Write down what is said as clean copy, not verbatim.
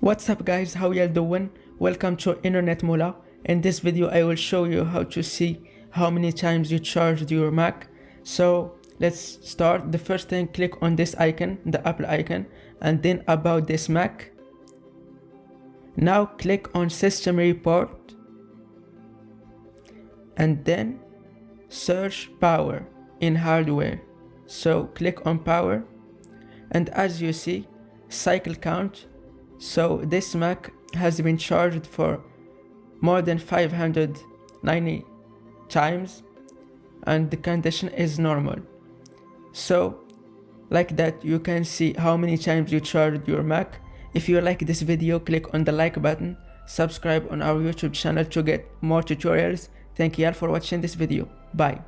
What's up guys, how y'all doing? Welcome to Internet Moola. In this video I will show you how to see how many times you charged your Mac. So let's start. The first thing, click on this icon, the Apple icon, and then about this Mac. Now click on System Report and then search power in hardware. So click on power, and as you see, cycle count. So this Mac has been charged for more than 590 times and the condition is normal. So like that you can see how many times you charged your Mac. If you like this video, click on the like button, subscribe on our YouTube channel to get more tutorials. Thank you all for watching this video. Bye.